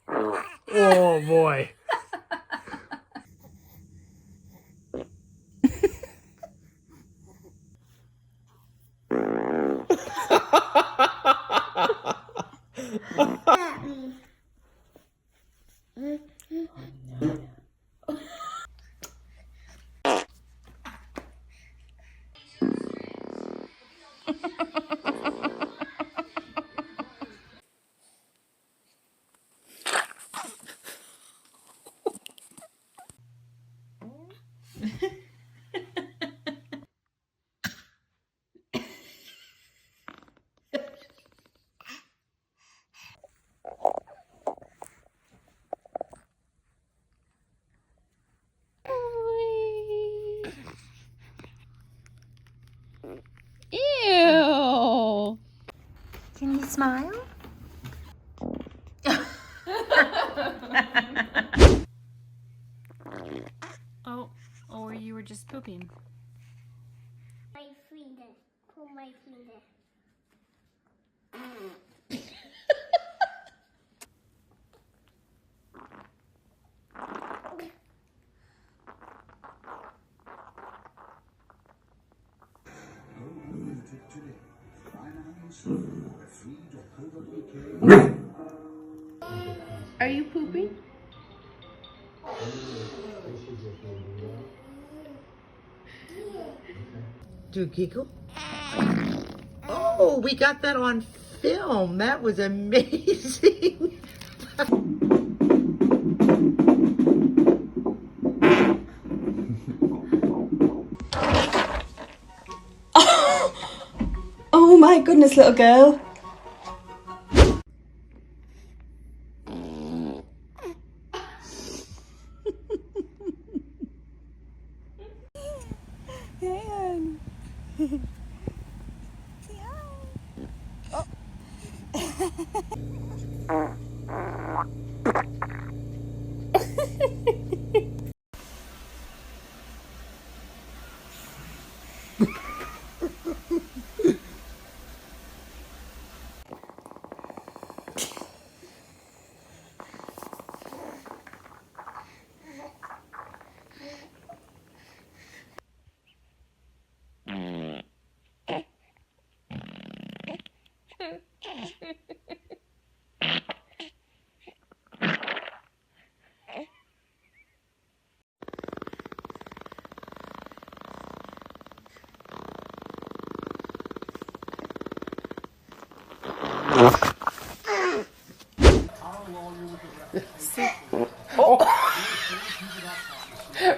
Oh boy. Ew. Can you smile? Oh, or you were just pooping. My finger. Pull my finger. Are you pooping? Do you giggle? Oh, we got that on film. That was amazing. Oh my goodness, little girl. Hang on.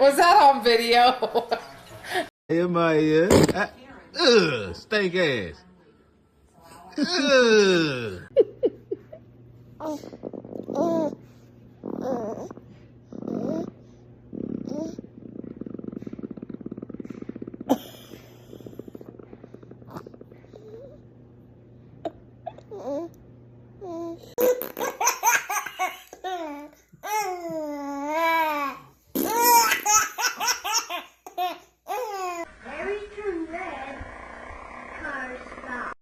Was that on video? In my ear. Stink ass. Ugh. Every turn red, car stop.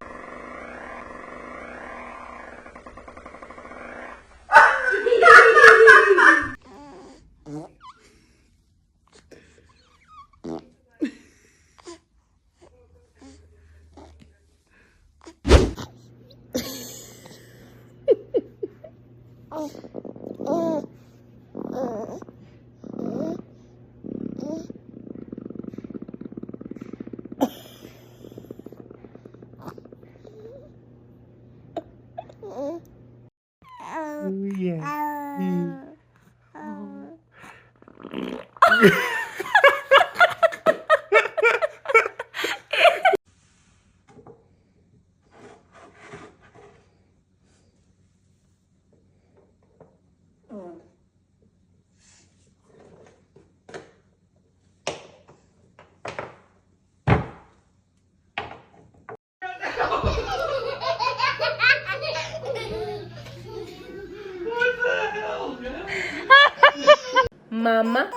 Mama.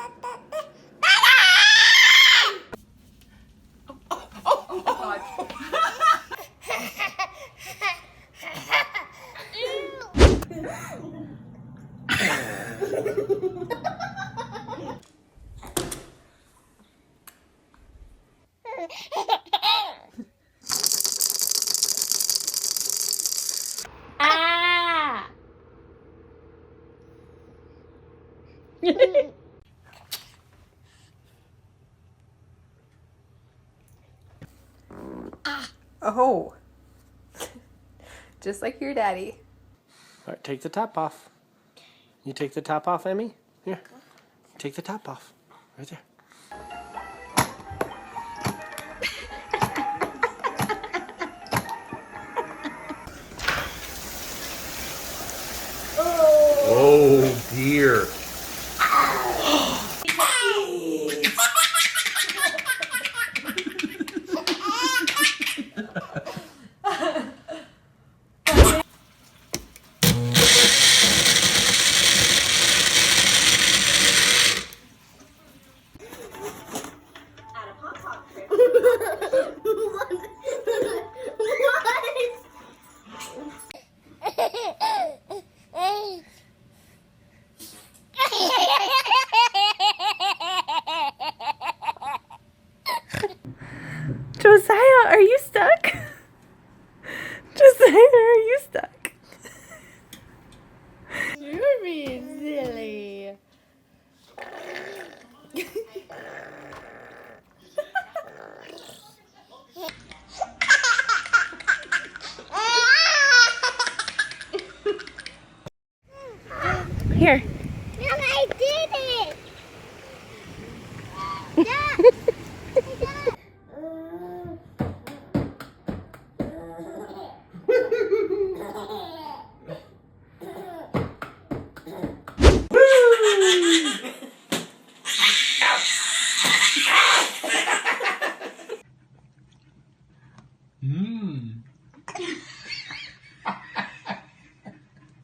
Ah! Oh. Just like your daddy. All right, take the top off. You take the top off, Emmy? Here. Take the top off. Right there. Oh dear. Josiah, are you stuck? Josiah, are you stuck? You're being silly. Here. Mom, I did it! Mmm.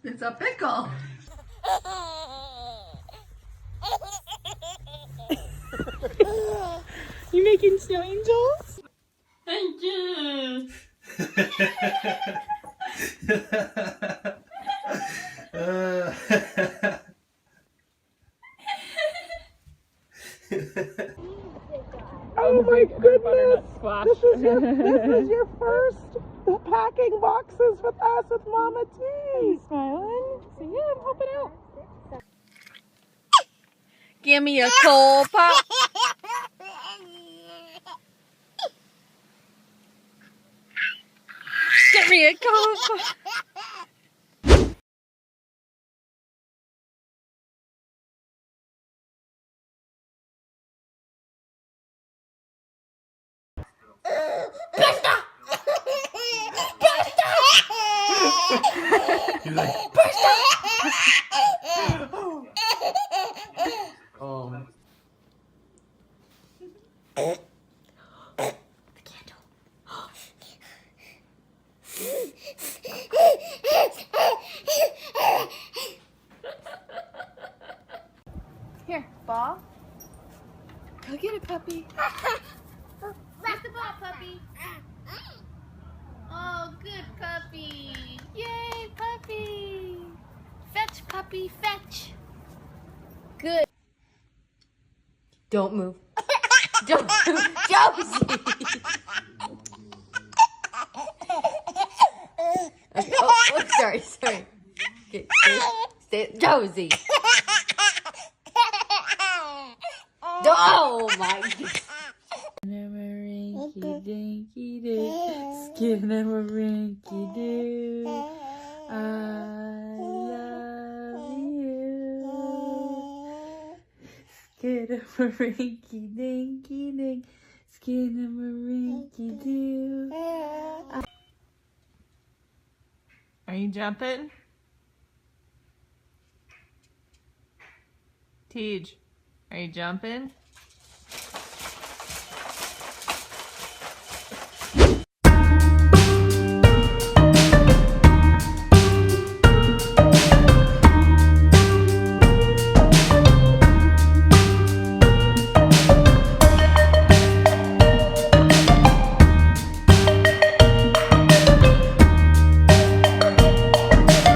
It's a pickle. You making snow angels? Oh my goodness! This is your first packing boxes with us with Mama T. Smiling? So yeah, I'm helping out. Give me a cold pop. Get me a cold pop. You're like, Oh. Here, ball. Go get it, puppy. Get the ball, puppy. Oh, good puppy. Yay, puppy. Fetch, puppy, fetch. Good. Don't move. Don't move. Josie! Okay. Oh, sorry. Okay, stay. Josie! Oh my God. Rinky doo, skin of a rinky doo. I love you. Skin of a rinky dinky dink, skin of a rinky doo. Are you jumping? Tej, are you jumping?